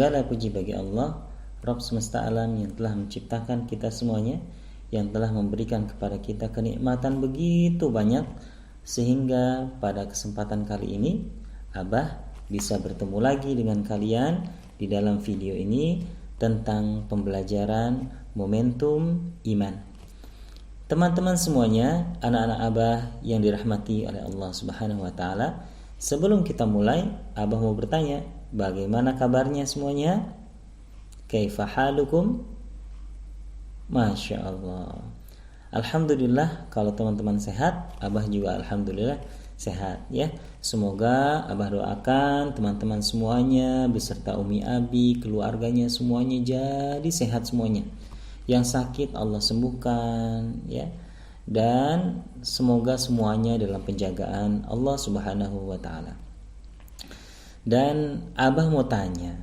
Segala puji bagi Allah, Rabb semesta alam yang telah menciptakan kita semuanya, yang telah memberikan kepada kita kenikmatan begitu banyak, sehingga pada kesempatan kali ini Abah bisa bertemu lagi dengan kalian di dalam video ini tentang pembelajaran momentum iman. Teman-teman semuanya, anak-anak Abah yang dirahmati oleh Allah Subhanahu wa taala, sebelum kita mulai, Abah mau bertanya, bagaimana kabarnya semuanya? Kaifa halukum? Masya Allah. Alhamdulillah, kalau teman-teman sehat, Abah juga alhamdulillah sehat ya. Semoga Abah doakan teman-teman semuanya beserta Umi Abi, keluarganya semuanya jadi sehat semuanya. Yang sakit Allah sembuhkan ya. Dan semoga semuanya dalam penjagaan Allah Subhanahu wa taala. Dan Abah mau tanya,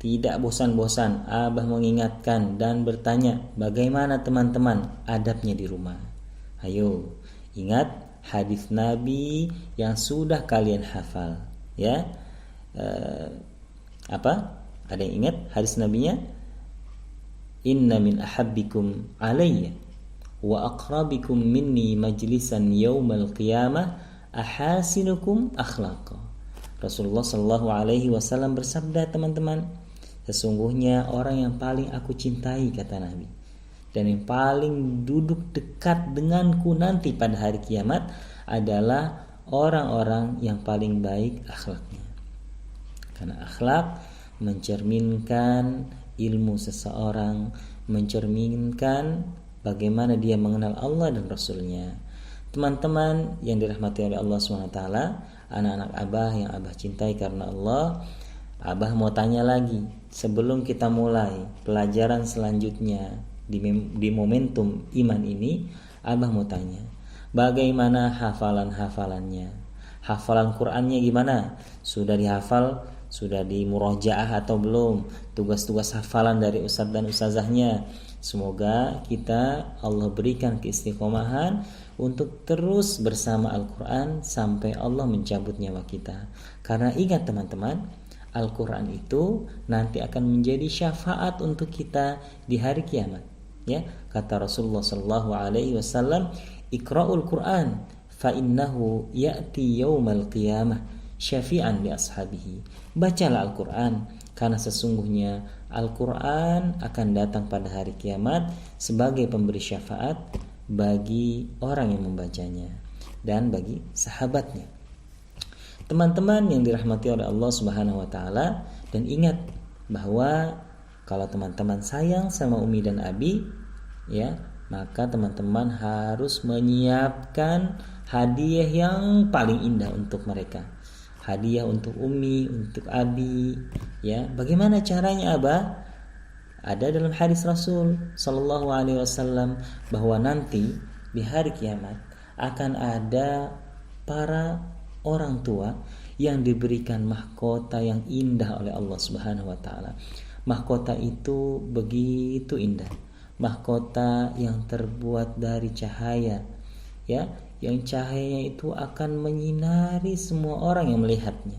tidak bosan-bosan Abah mengingatkan dan bertanya, bagaimana teman-teman adabnya di rumah? Ayo, ingat hadis Nabi yang sudah kalian hafal, ya. Apa? Ada yang ingat hadis Nabinya? Inna min ahabbikum alayya wa aqrabikum minni majlisan yaumal qiyamah ahasinukum akhlaqa. Rasulullah Shallallahu Alaihi Wasallam bersabda, teman-teman, sesungguhnya orang yang paling aku cintai, kata Nabi, dan yang paling duduk dekat denganku nanti pada hari kiamat adalah orang-orang yang paling baik akhlaknya. Karena akhlak mencerminkan ilmu seseorang, mencerminkan bagaimana dia mengenal Allah dan Rasulnya. Teman-teman yang dirahmati oleh Allah SWT, anak-anak Abah yang Abah cintai karena Allah, Abah mau tanya lagi sebelum kita mulai pelajaran selanjutnya di momentum iman ini. Abah mau tanya, bagaimana hafalan-hafalannya? Hafalan Qur'annya gimana? Sudah dihafal? Sudah dimurojaah atau belum? Tugas-tugas hafalan dari ustadz dan ustazahnya. Semoga kita Allah berikan keistiqomahan untuk terus bersama Al-Quran sampai Allah mencabut nyawa kita. Karena ingat teman-teman, Al-Quran itu nanti akan menjadi syafaat untuk kita di hari kiamat. Ya, kata Rasulullah Sallallahu Alaihi Wasallam, Iqra'ul Quran, fa innahu ya'ti yaumal qiyamah syafi'an li ashabihi. Bacalah Al-Quran, karena sesungguhnya Al-Quran akan datang pada hari kiamat sebagai pemberi syafaat bagi orang yang membacanya dan bagi sahabatnya. Teman-teman yang dirahmati oleh Allah Subhanahu wa taala, dan ingat bahwa kalau teman-teman sayang sama Umi dan Abi, ya, maka teman-teman harus menyiapkan hadiah yang paling indah untuk mereka. Hadiah untuk Umi, untuk Abi, ya. Bagaimana caranya, Abah? Ada dalam hadis Rasul Sallallahu Alaihi Wasallam bahwa nanti di hari kiamat akan ada para orang tua yang diberikan mahkota yang indah oleh Allah Subhanahu wa taala. Mahkota itu begitu indah. Mahkota yang terbuat dari cahaya, ya, yang cahayanya itu akan menyinari semua orang yang melihatnya.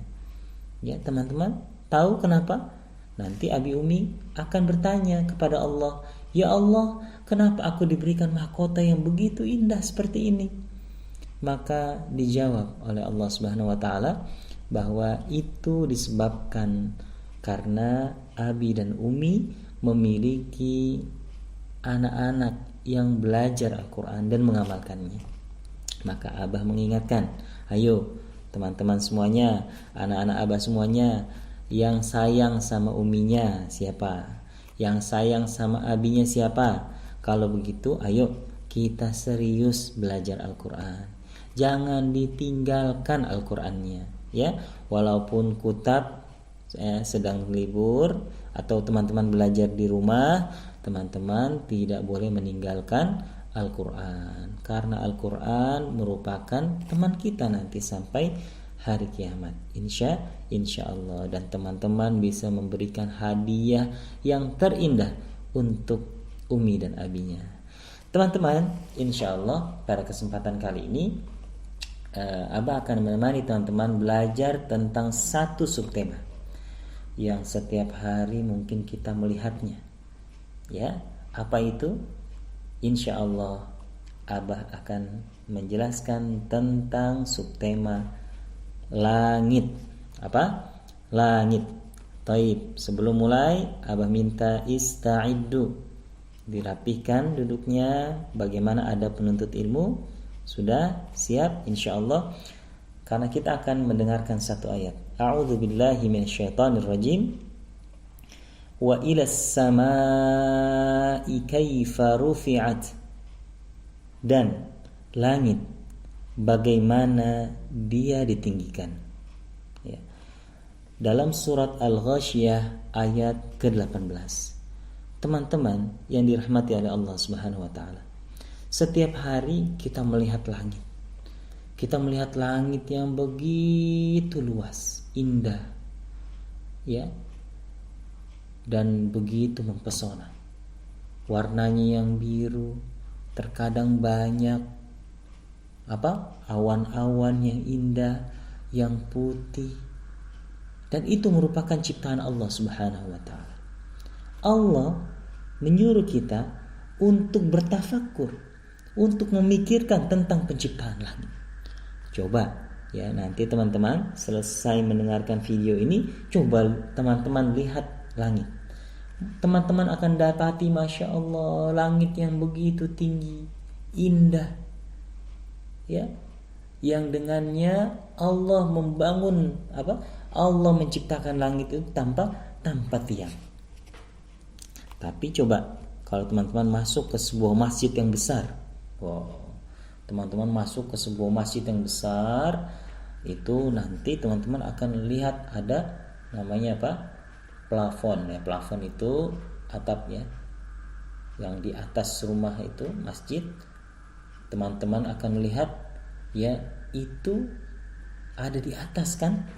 Ya, teman-teman, tahu kenapa? Nanti Abi Umi akan bertanya kepada Allah, ya Allah, kenapa aku diberikan mahkota yang begitu indah seperti ini? Maka dijawab oleh Allah Subhanahu wa taala bahwa itu disebabkan karena Abi dan Umi memiliki anak-anak yang belajar Al-Quran dan mengamalkannya. Maka Abah mengingatkan, ayo teman-teman semuanya, anak-anak Abah semuanya, yang sayang sama Uminya siapa? Yang sayang sama Abinya siapa? Kalau begitu, ayo kita serius belajar Al-Quran. Jangan ditinggalkan Al-Qurannya, ya. Walaupun kutab sedang libur atau teman-teman belajar di rumah, teman-teman tidak boleh meninggalkan Al-Quran, karena Al-Quran merupakan teman kita nanti sampai hari kiamat, insya Allah. Dan teman-teman bisa memberikan hadiah yang terindah untuk Umi dan Abinya. Teman-teman, insya Allah pada kesempatan kali ini Abah akan menemani teman-teman belajar tentang satu subtema. yang setiap hari mungkin kita melihatnya. Ya, apa itu? Insya Allah Abah akan menjelaskan tentang subtema langit. Apa? Langit. Taib. Sebelum mulai, Abah minta ista'iddu. Dirapihkan duduknya. Bagaimana ada penuntut ilmu? Sudah siap insya Allah. Karena kita akan mendengarkan satu ayat. A'udzu billahi minasyaitonir rajim. Wa ilas samaa'i kaifa rufi'at. Dan langit bagaimana dia ditinggikan. Ya. Dalam surat Al-Ghasyiyah ayat ke-18. Teman-teman yang dirahmati oleh Allah Subhanahu wa taala. Setiap hari kita melihat langit. Kita melihat langit yang begitu luas, indah. Ya. Dan begitu mempesona. Warnanya yang biru, terkadang banyak awan-awan yang indah, yang putih. Dan itu merupakan ciptaan Allah Subhanahu wa taala. Allah menyuruh kita untuk bertafakur, untuk memikirkan tentang penciptaan langit. Coba ya, nanti teman-teman selesai mendengarkan video ini, coba teman-teman lihat langit. Teman-teman akan dapati Masya Allah, langit yang begitu tinggi, indah, ya, yang dengannya Allah membangun Allah menciptakan langit itu tanpa tiang. Tapi coba kalau teman-teman masuk ke sebuah masjid yang besar, teman-teman masuk ke sebuah masjid yang besar, itu nanti teman-teman akan lihat ada namanya plafon ya. Plafon itu atap ya, yang di atas rumah itu masjid. Teman-teman akan melihat ya, itu ada di atas kan.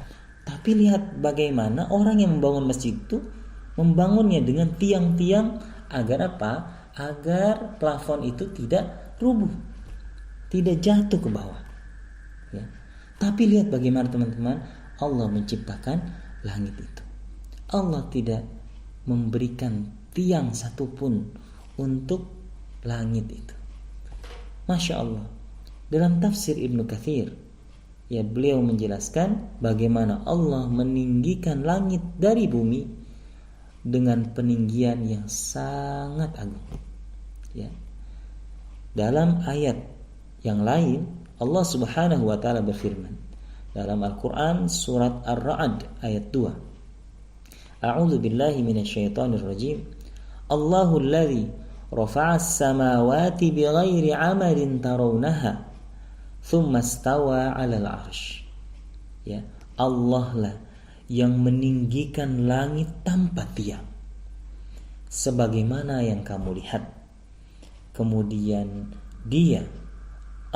Tapi lihat bagaimana orang yang membangun masjid itu membangunnya dengan tiang-tiang agar agar plafon itu tidak rubuh, tidak jatuh ke bawah ya. Tapi lihat bagaimana teman-teman Allah menciptakan langit itu. Allah tidak memberikan tiang satupun untuk langit itu. Masya Allah. Dalam tafsir Ibnu Katsir ya, beliau menjelaskan bagaimana Allah meninggikan langit dari bumi dengan peninggian yang sangat agung ya. Dalam ayat yang lain Allah Subhanahu wa taala berfirman dalam Al-Qur'an surat Ar-Ra'd ayat 2. A'udzu billahi minasyaitonir rajim. Allahul ladzi rafa'as samawati bighairi 'amalin tarawnaha tsumma istawa 'alal 'arsy. Ya, Allah lah yang meninggikan langit tanpa tiang sebagaimana yang kamu lihat. Kemudian Dia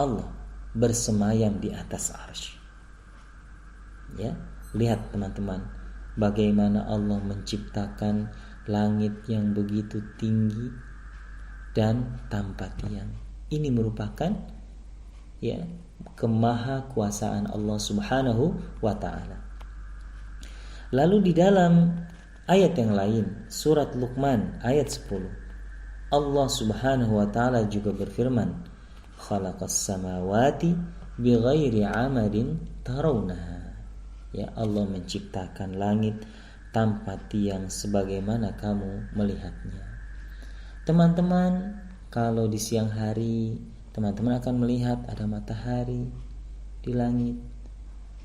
Allah bersemayam di atas arsy. Ya, lihat teman-teman bagaimana Allah menciptakan langit yang begitu tinggi dan tanpa tiang. Ini merupakan ya kemahakuasaan Allah Subhanahu wa taala. Lalu di dalam ayat yang lain, surat Luqman ayat 10, Allah Subhanahu wa taala juga berfirman, "Khalaqas samawati bighairi 'amadin tarawnaha." Ya, Allah menciptakan langit tanpa tiang sebagaimana kamu melihatnya. Teman-teman, kalau di siang hari teman-teman akan melihat ada matahari di langit.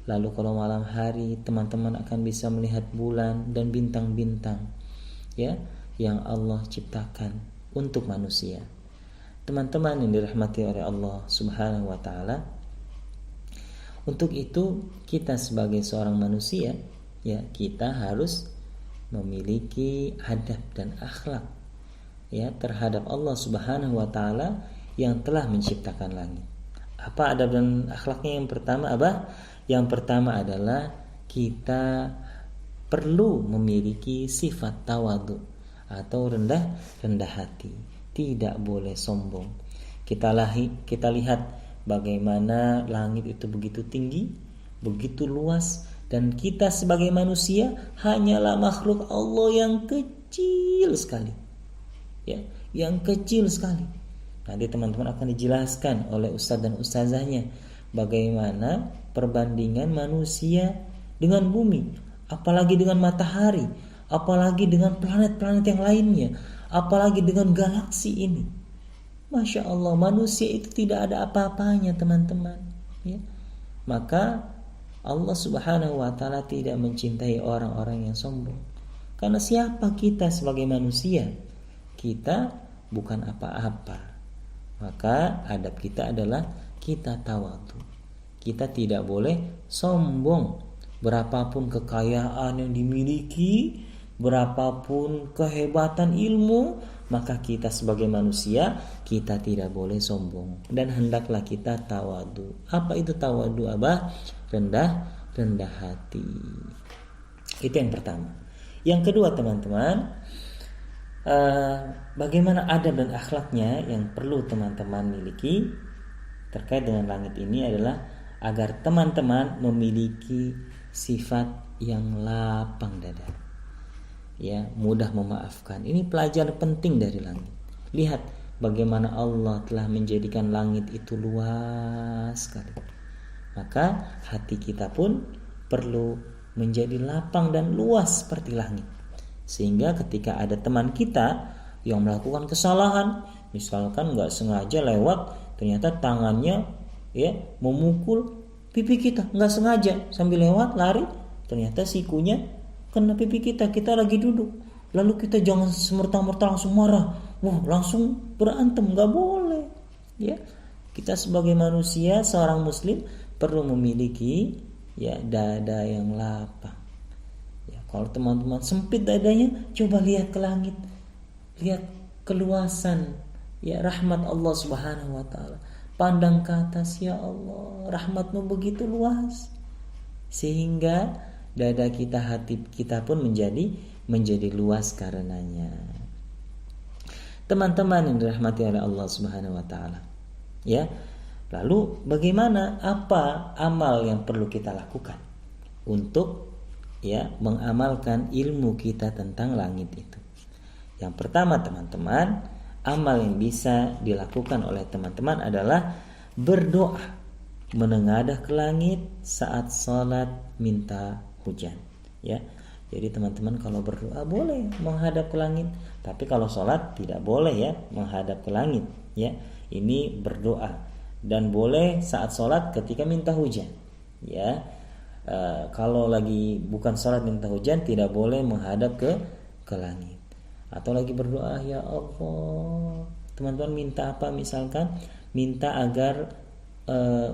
Lalu kalau malam hari teman-teman akan bisa melihat bulan dan bintang-bintang ya, yang Allah ciptakan untuk manusia. Teman-teman yang dirahmati oleh Allah Subhanahu wa taala, untuk itu kita sebagai seorang manusia ya, kita harus memiliki adab dan akhlak ya terhadap Allah Subhanahu wa taala yang telah menciptakan langit. Apa adab dan akhlaknya? Yang pertama Yang pertama adalah kita perlu memiliki sifat tawadhu atau rendah hati. Tidak boleh sombong. Kita lihat bagaimana langit itu begitu tinggi, begitu luas, Dan kita sebagai manusia hanyalah makhluk Allah yang kecil sekali. Ya, yang kecil sekali. Nanti teman-teman akan dijelaskan oleh ustadz dan ustazahnya bagaimana perbandingan manusia dengan bumi, apalagi dengan matahari, apalagi dengan planet-planet yang lainnya, apalagi dengan galaksi ini. Masya Allah, manusia itu tidak ada apa-apanya teman-teman, ya. Maka Allah Subhanahu wa ta'ala tidak mencintai orang-orang yang sombong. Karena siapa kita sebagai manusia? Kita bukan apa-apa. Maka adab kita adalah kita tawadhu. Kita tidak boleh sombong. Berapapun kekayaan yang dimiliki, berapapun kehebatan ilmu, maka kita sebagai manusia, kita tidak boleh sombong. Dan hendaklah kita tawadhu. Apa itu tawadhu, Abah? Rendah hati. Itu yang pertama. Yang kedua teman-teman, bagaimana adab dan akhlaknya yang perlu teman-teman miliki terkait dengan langit ini adalah agar teman-teman memiliki sifat yang lapang dada, ya, mudah memaafkan. Ini pelajaran penting dari langit. Lihat bagaimana Allah telah menjadikan langit itu luas sekali. Maka hati kita pun perlu menjadi lapang dan luas seperti langit. Sehingga ketika ada teman kita yang melakukan kesalahan, misalkan nggak sengaja lewat, ternyata tangannya ya memukul pipi kita, nggak sengaja sambil lewat lari, ternyata sikunya kena pipi kita lagi duduk. Lalu kita jangan semerta-merta langsung marah, langsung berantem, nggak boleh. Ya, kita sebagai manusia, seorang muslim perlu memiliki ya dada yang lapang. Kalau teman-teman sempit dadanya, coba lihat ke langit, lihat keluasan ya rahmat Allah Subhanahu wa ta'ala. Pandang ke atas, ya Allah, rahmatmu begitu luas, sehingga dada kita, hati kita pun menjadi luas karenanya. Teman-teman yang dirahmati oleh Allah Subhanahu wa ta'ala, ya. Lalu bagaimana, apa amal yang perlu kita lakukan untuk ya mengamalkan ilmu kita tentang langit itu? Yang pertama teman-teman, amal yang bisa dilakukan oleh teman-teman adalah berdoa, menengadah ke langit saat sholat minta hujan, ya. Jadi teman-teman kalau berdoa boleh menghadap ke langit, tapi kalau sholat tidak boleh ya menghadap ke langit, ya. Ini berdoa, dan boleh saat sholat ketika minta hujan, ya. Kalau lagi bukan sholat minta hujan tidak boleh menghadap ke langit. Atau lagi berdoa, ya Allah, teman-teman minta apa? Misalkan minta agar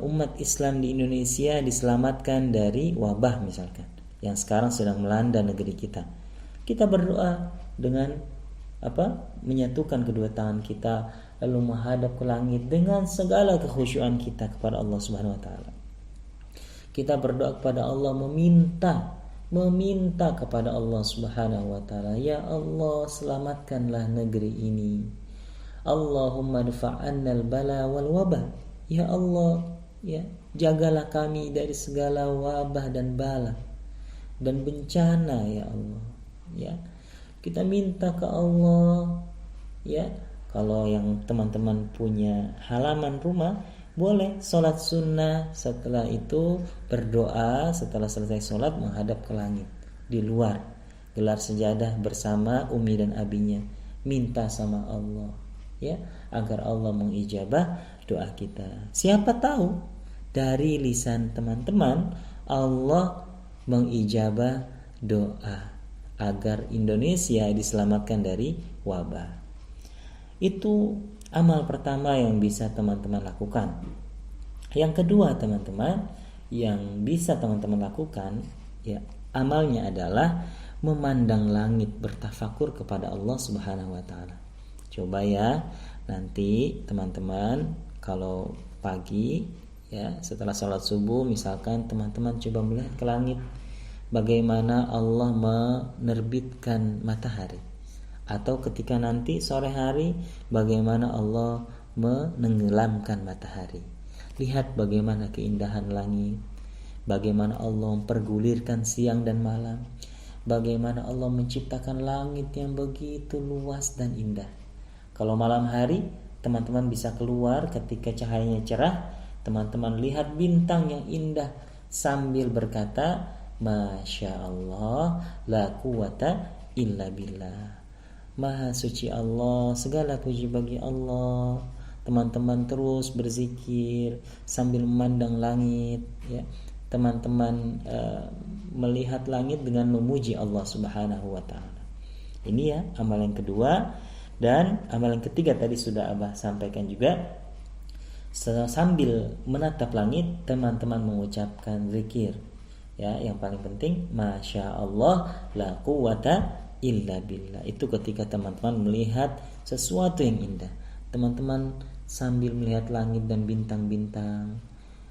umat Islam di Indonesia diselamatkan dari wabah misalkan yang sekarang sedang melanda negeri kita. Kita berdoa dengan menyatukan kedua tangan kita lalu menghadap ke langit dengan segala kekhusyuan kita kepada Allah Subhanahu wa taala. Kita berdoa kepada Allah, meminta kepada Allah Subhanahu wa ta'ala, ya Allah, selamatkanlah negeri ini. Allahumma dfa'annal bala wal wabah. Ya Allah, ya, jagalah kami dari segala wabah dan bala dan bencana, ya Allah. Ya. Kita minta ke Allah, ya. Kalau yang teman-teman punya halaman rumah, boleh sholat sunnah, setelah itu berdoa, setelah selesai sholat menghadap ke langit di luar, gelar sejadah bersama umi dan abinya, minta sama Allah, ya, agar Allah mengijabah doa kita. Siapa tahu dari lisan teman-teman Allah mengijabah doa agar Indonesia diselamatkan dari wabah. Itu amal pertama yang bisa teman-teman lakukan. Yang kedua teman-teman, yang bisa teman-teman lakukan, ya, amalnya adalah memandang langit, bertafakur kepada Allah Subhanahu wa ta'ala. Coba ya, nanti teman-teman kalau pagi ya setelah sholat subuh misalkan teman-teman coba melihat ke langit, bagaimana Allah menerbitkan matahari. Atau ketika nanti sore hari, bagaimana Allah menenggelamkan matahari. Lihat bagaimana keindahan langit, bagaimana Allah mempergulirkan siang dan malam, bagaimana Allah menciptakan langit yang begitu luas dan indah. Kalau malam hari teman-teman bisa keluar ketika cahayanya cerah, teman-teman lihat bintang yang indah sambil berkata, Masya Allah, la quwata illa billah. Maha suci Allah, segala puji bagi Allah. Teman-teman terus berzikir sambil memandang langit, ya. Teman-teman melihat langit dengan memuji Allah Subhanahu wa taala. Ini ya amalan kedua. Dan amalan ketiga tadi sudah Abah sampaikan juga. Sambil menatap langit, teman-teman mengucapkan zikir. Ya, yang paling penting, Masya Allah, la quwata illa billah. Itu ketika teman-teman melihat sesuatu yang indah. Teman-teman sambil melihat langit dan bintang-bintang,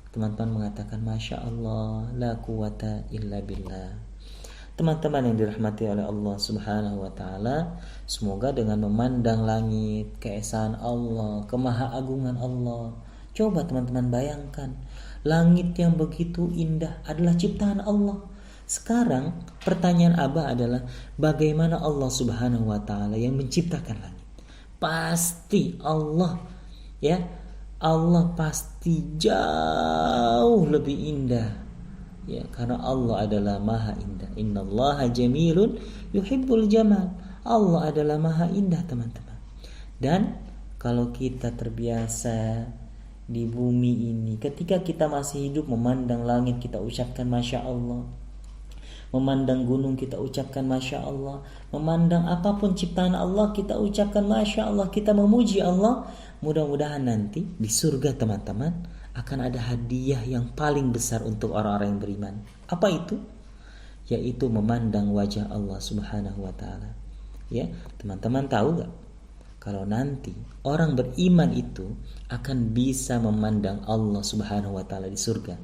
teman-teman mengatakan Masya Allah, la quwata illa billah. Teman-teman yang dirahmati oleh Allah Subhanahu wa taala, semoga dengan memandang langit, keesaan Allah, kemahaagungan Allah, coba teman-teman bayangkan, langit yang begitu indah adalah ciptaan Allah. Sekarang pertanyaan Abah adalah, bagaimana Allah Subhanahu wa taala yang menciptakan langit? Pasti Allah, ya, Allah pasti jauh lebih indah, ya, karena Allah adalah maha indah. Innallaha jamilun yuhibbul jamal. Allah adalah maha indah, teman-teman. Dan kalau kita terbiasa di bumi ini, ketika kita masih hidup, memandang langit kita ucapkan Masya Allah, memandang gunung kita ucapkan Masya Allah, memandang apapun ciptaan Allah kita ucapkan Masya Allah, kita memuji Allah. Mudah-mudahan nanti di surga teman-teman akan ada hadiah yang paling besar untuk orang-orang yang beriman. Apa itu? Yaitu memandang wajah Allah Subhanahu wa taala. Ya, teman-teman tahu gak? Kalau nanti orang beriman itu akan bisa memandang Allah Subhanahu wa taala di surga,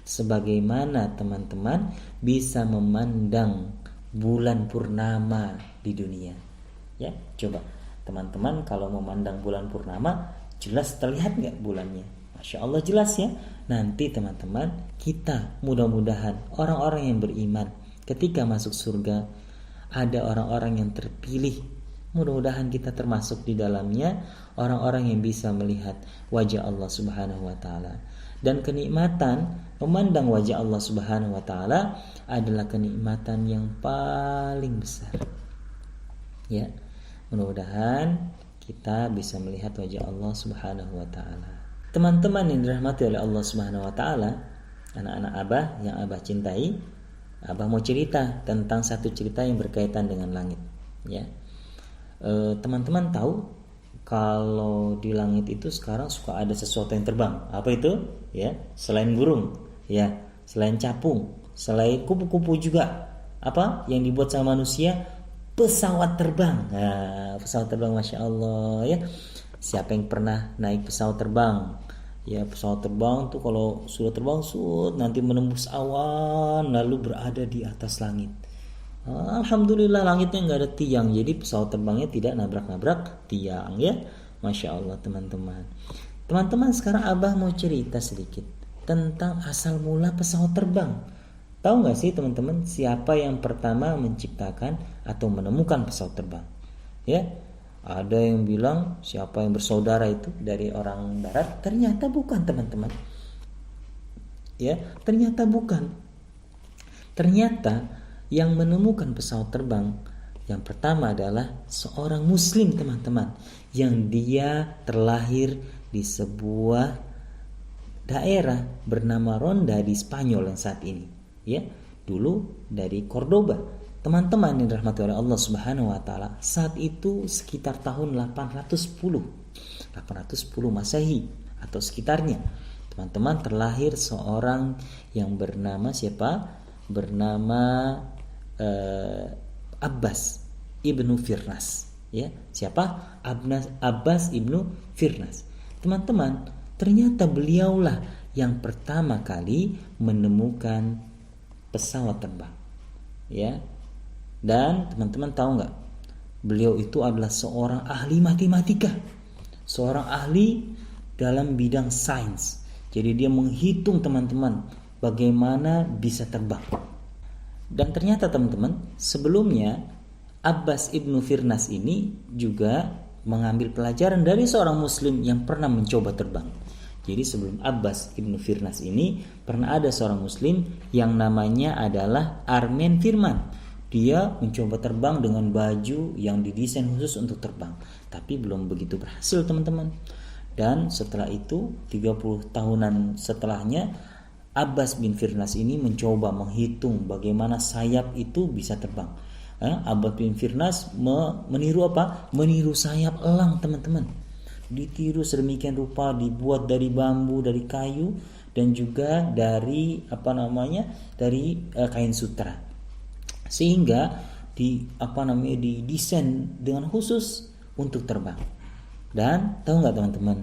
sebagaimana teman-teman bisa memandang bulan purnama di dunia. Ya, coba teman-teman kalau memandang bulan purnama, jelas terlihat nggak bulannya? Masya Allah jelas ya. Nanti teman-teman, kita mudah-mudahan orang-orang yang beriman ketika masuk surga, ada orang-orang yang terpilih. Mudah-mudahan kita termasuk di dalamnya, orang-orang yang bisa melihat wajah Allah Subhanahu wa taala. Dan kenikmatan memandang wajah Allah Subhanahu wa taala adalah kenikmatan yang paling besar. Ya, mudah-mudahan kita bisa melihat wajah Allah Subhanahu wa taala. Teman-teman yang dirahmati oleh Allah Subhanahu wa taala, anak-anak Abah yang Abah cintai, Abah mau cerita tentang satu cerita yang berkaitan dengan langit, ya. Teman-teman tahu kalau di langit itu sekarang suka ada sesuatu yang terbang. Apa itu? Ya, selain burung, ya, selain capung, selain kupu-kupu juga. Apa yang dibuat sama manusia? Pesawat terbang. Nah, pesawat terbang, Masya Allah, ya. Siapa yang pernah naik pesawat terbang? Ya, pesawat terbang tuh kalau sudah terbang nanti menembus awan lalu berada di atas langit. Alhamdulillah langitnya nggak ada tiang, jadi pesawat terbangnya tidak nabrak-nabrak tiang, ya. Masya Allah teman-teman. Teman-teman, sekarang Abah mau cerita sedikit tentang asal mula pesawat terbang. Tahu nggak sih teman-teman, siapa yang pertama menciptakan atau menemukan pesawat terbang? Ya, ada yang bilang siapa yang bersaudara itu dari orang barat. Ternyata bukan, teman-teman. Ya, ternyata bukan. Ternyata yang menemukan pesawat terbang yang pertama adalah seorang muslim, teman-teman, yang dia terlahir di sebuah daerah bernama Ronda di Spanyol yang saat ini, ya, dulu dari Cordoba. Teman-teman yang dirahmati oleh Allah Subhanahu wa taala, saat itu sekitar tahun 810 Masehi atau sekitarnya. Teman-teman, terlahir seorang yang bernama siapa? Bernama Abbas ibnu Firnas, ya. Siapa? Abbas ibnu Firnas. Teman-teman, ternyata beliaulah yang pertama kali menemukan pesawat terbang, ya. Dan teman-teman tahu nggak? Beliau itu adalah seorang ahli matematika, seorang ahli dalam bidang sains. Jadi dia menghitung, teman-teman, bagaimana bisa terbang. Dan ternyata teman-teman, sebelumnya Abbas ibnu Firnas ini juga mengambil pelajaran dari seorang muslim yang pernah mencoba terbang. Jadi sebelum Abbas ibnu Firnas ini pernah ada seorang muslim yang namanya adalah Armen Firman. Dia mencoba terbang dengan baju yang didesain khusus untuk terbang, tapi belum begitu berhasil teman-teman. Dan setelah itu 30 tahunan setelahnya, Abbas bin Firnas ini mencoba menghitung bagaimana sayap itu bisa terbang. Abbas bin Firnas meniru apa? Meniru sayap elang teman-teman. Ditiru sedemikian rupa, dibuat dari bambu, dari kayu, dan juga dari dari kain sutra. Sehingga didesain dengan khusus untuk terbang. Dan tahu nggak teman-teman,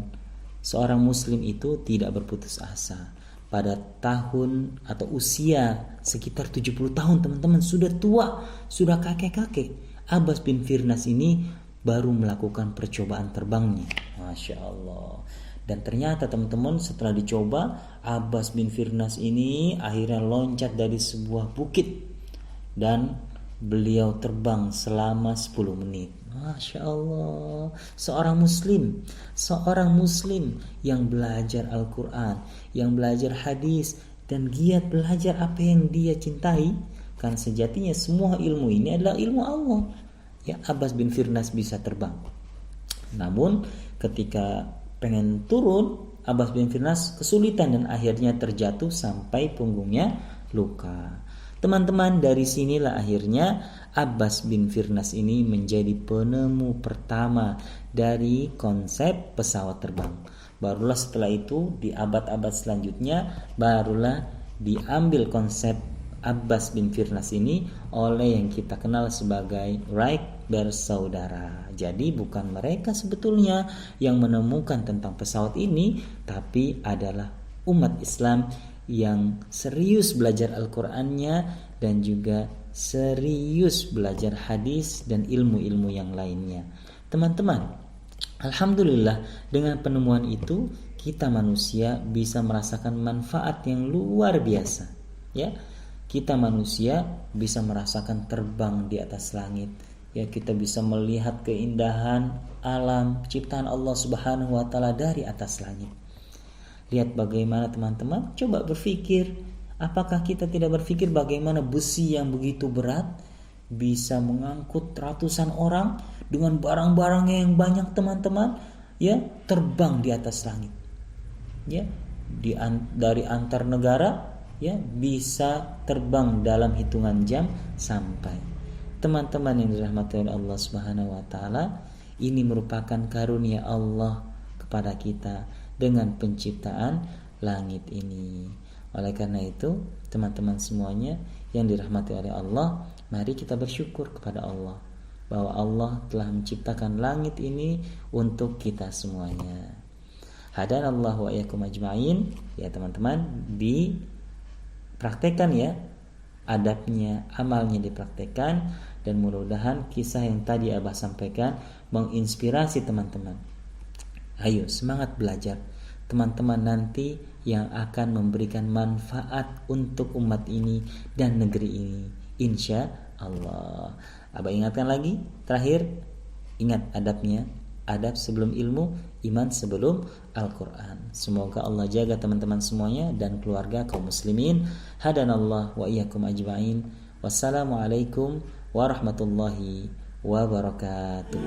seorang muslim itu tidak berputus asa. Pada tahun atau usia sekitar 70 tahun teman-teman, sudah tua, sudah kakek-kakek, Abbas bin Firnas ini baru melakukan percobaan terbangnya. Masya Allah. Dan ternyata teman-teman, setelah dicoba, Abbas bin Firnas ini akhirnya loncat dari sebuah bukit dan beliau terbang selama 10 menit. Masya Allah, seorang muslim yang belajar Al-Quran, yang belajar hadis, dan giat belajar apa yang dia cintai. Kan sejatinya semua ilmu ini adalah ilmu Allah. Ya, Abbas bin Firnas bisa terbang. Namun ketika pengen turun, Abbas bin Firnas kesulitan dan akhirnya terjatuh sampai punggungnya luka. Teman-teman, dari sinilah akhirnya Abbas bin Firnas ini menjadi penemu pertama dari konsep pesawat terbang. Barulah setelah itu di abad-abad selanjutnya barulah diambil konsep Abbas bin Firnas ini oleh yang kita kenal sebagai Wright bersaudara. Jadi bukan mereka sebetulnya yang menemukan tentang pesawat ini, tapi adalah umat Islam yang serius belajar Al-Qur'annya dan juga serius belajar hadis dan ilmu-ilmu yang lainnya. Teman-teman, alhamdulillah dengan penemuan itu kita manusia bisa merasakan manfaat yang luar biasa. Ya, kita manusia bisa merasakan terbang di atas langit. Ya, kita bisa melihat keindahan alam ciptaan Allah Subhanahu wa taala dari atas langit. Lihat bagaimana teman-teman, coba berpikir, apakah kita tidak berpikir bagaimana besi yang begitu berat bisa mengangkut ratusan orang dengan barang-barangnya yang banyak teman-teman, ya, terbang di atas langit. Ya, dari antar negara, ya, bisa terbang dalam hitungan jam sampai. Teman-teman yang dirahmati oleh Allah Subhanahu wa taala, ini merupakan karunia Allah kepada kita dengan penciptaan langit ini. Oleh karena itu, teman-teman semuanya yang dirahmati oleh Allah, mari kita bersyukur kepada Allah bahwa Allah telah menciptakan langit ini untuk kita semuanya. Hadanallahu wa iyyakum ajma'in. Ya teman-teman, dipraktekkan ya adabnya, amalnya dipraktekkan, dan mudah-mudahan kisah yang tadi Abah sampaikan menginspirasi teman-teman. Ayo semangat belajar, teman-teman nanti yang akan memberikan manfaat untuk umat ini dan negeri ini, insya Allah. Abah ingatkan lagi, terakhir, ingat adabnya, adab sebelum ilmu, iman sebelum Al-Quran. Semoga Allah jaga teman-teman semuanya dan keluarga kaum muslimin. Hadanallah wa iyyakum ajma'in. Wassalamualaikum warahmatullahi wabarakatuh.